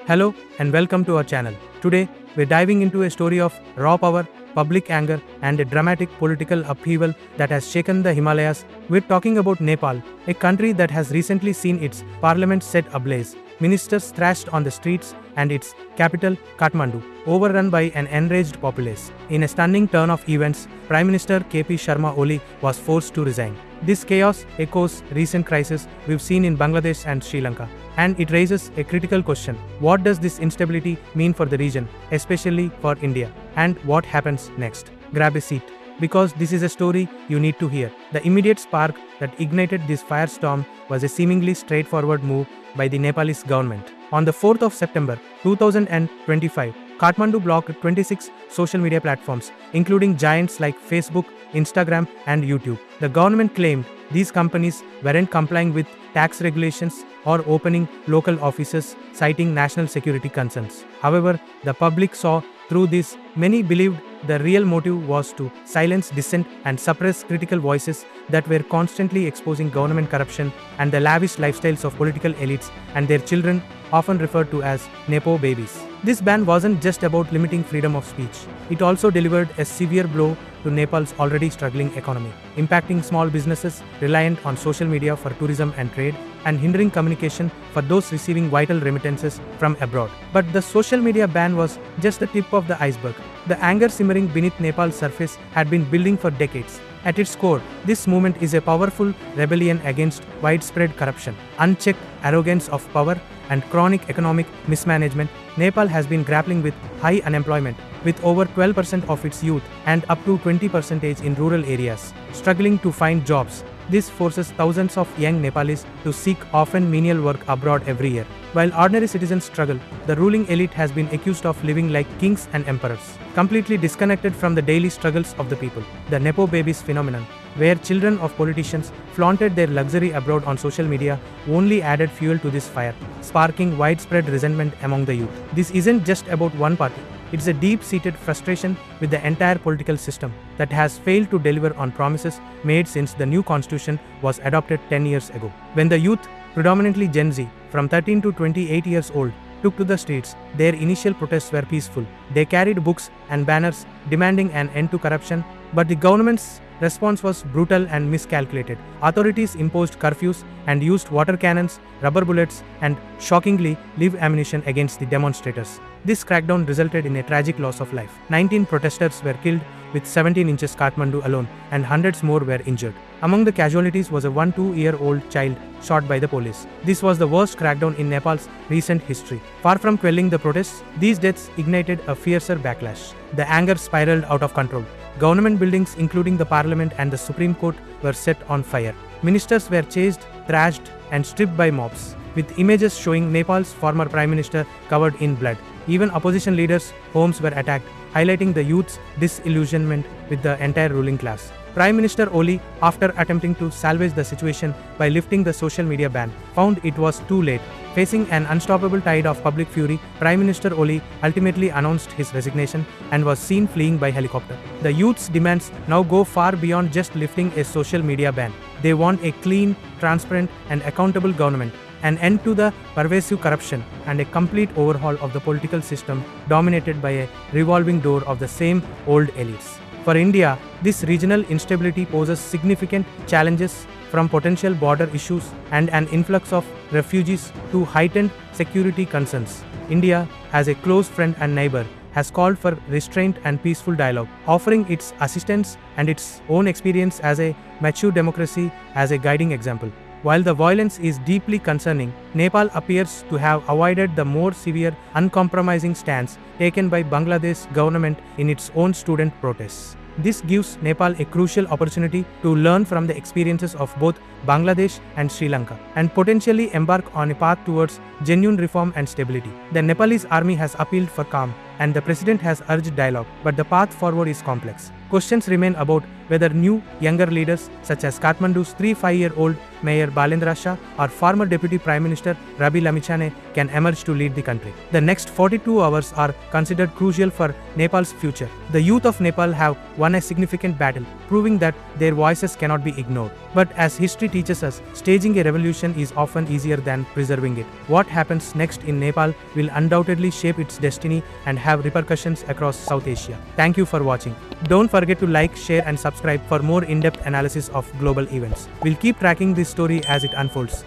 Hello and welcome to our channel. Today, we're diving into a story of raw power, public anger, and a dramatic political upheaval that has shaken the Himalayas. We're talking about Nepal, a country that has recently seen its parliament set ablaze, ministers thrashed on the streets, and its capital, Kathmandu, overrun by an enraged populace. In a stunning turn of events, Prime Minister K.P. Sharma Oli was forced to resign. This chaos echoes recent crises we've seen in Bangladesh and Sri Lanka, and it raises a critical question. What does this instability mean for the region, especially for India? And what happens next? Grab a seat, because this is a story you need to hear. The immediate spark that ignited this firestorm was a seemingly straightforward move by the Nepalese government. On the 4th of September 2025, Kathmandu blocked 26 social media platforms, including giants like Facebook, Instagram, and YouTube. The government claimed these companies weren't complying with tax regulations or opening local offices, citing national security concerns. However, the public saw through this. Many believed the real motive was to silence dissent and suppress critical voices that were constantly exposing government corruption and the lavish lifestyles of political elites and their children, often referred to as Nepo babies. This ban wasn't just about limiting freedom of speech. It also delivered a severe blow to Nepal's already struggling economy, impacting small businesses reliant on social media for tourism and trade, and hindering communication for those receiving vital remittances from abroad. But the social media ban was just the tip of the iceberg. The anger simmering beneath Nepal's surface had been building for decades. At its core, this movement is a powerful rebellion against widespread corruption, unchecked arrogance of power, and chronic economic mismanagement. Nepal has been grappling with high unemployment, with over 12% of its youth and up to 20% in rural areas struggling to find jobs. This forces thousands of young Nepalis to seek often menial work abroad every year. While ordinary citizens struggle, the ruling elite has been accused of living like kings and emperors, completely disconnected from the daily struggles of the people. The Nepo babies phenomenon, where children of politicians flaunted their luxury abroad on social media, only added fuel to this fire, sparking widespread resentment among the youth. This isn't just about one party. It's a deep-seated frustration with the entire political system that has failed to deliver on promises made since the new constitution was adopted 10 years ago. When the youth, predominantly Gen Z, from 13 to 28 years old, took to the streets, their initial protests were peaceful. They carried books and banners demanding an end to corruption, but the government's response was brutal and miscalculated. Authorities imposed curfews and used water cannons, rubber bullets, and, shockingly, live ammunition against the demonstrators. This crackdown resulted in a tragic loss of life. 19 protesters were killed, with 17 inches Kathmandu alone, and hundreds more were injured. Among the casualties was a 2-year-old child shot by the police. This was the worst crackdown in Nepal's recent history. Far from quelling the protests, these deaths ignited a fiercer backlash. The anger spiraled out of control. Government buildings, including the parliament and the Supreme Court, were set on fire. Ministers were chased, thrashed, and stripped by mobs, with images showing Nepal's former Prime Minister covered in blood. Even opposition leaders' homes were attacked, highlighting the youth's disillusionment with the entire ruling class. Prime Minister Oli, after attempting to salvage the situation by lifting the social media ban, found it was too late. Facing an unstoppable tide of public fury, Prime Minister Oli ultimately announced his resignation and was seen fleeing by helicopter. The youth's demands now go far beyond just lifting a social media ban. They want a clean, transparent, and accountable government, an end to the pervasive corruption, and a complete overhaul of the political system dominated by a revolving door of the same old elites. For India, this regional instability poses significant challenges, from potential border issues and an influx of refugees to heightened security concerns. India, as a close friend and neighbor, has called for restraint and peaceful dialogue, offering its assistance and its own experience as a mature democracy as a guiding example. While the violence is deeply concerning, Nepal appears to have avoided the more severe, uncompromising stance taken by Bangladesh government in its own student protests. This gives Nepal a crucial opportunity to learn from the experiences of both Bangladesh and Sri Lanka, and potentially embark on a path towards genuine reform and stability. The Nepalese army has appealed for calm, and the president has urged dialogue, but the path forward is complex. Questions remain about whether new, younger leaders, such as Kathmandu's 35-year-old Mayor Balendra Shah or former Deputy Prime Minister Rabi Lamichhane, can emerge to lead the country. The next 42 hours are considered crucial for Nepal's future. The youth of Nepal have won a significant battle, proving that their voices cannot be ignored. But as history teaches us, staging a revolution is often easier than preserving it. What happens next in Nepal will undoubtedly shape its destiny and have repercussions across South Asia. Thank you for watching. Don't forget to like, share and subscribe for more in-depth analysis of global events. We'll keep tracking this story as it unfolds.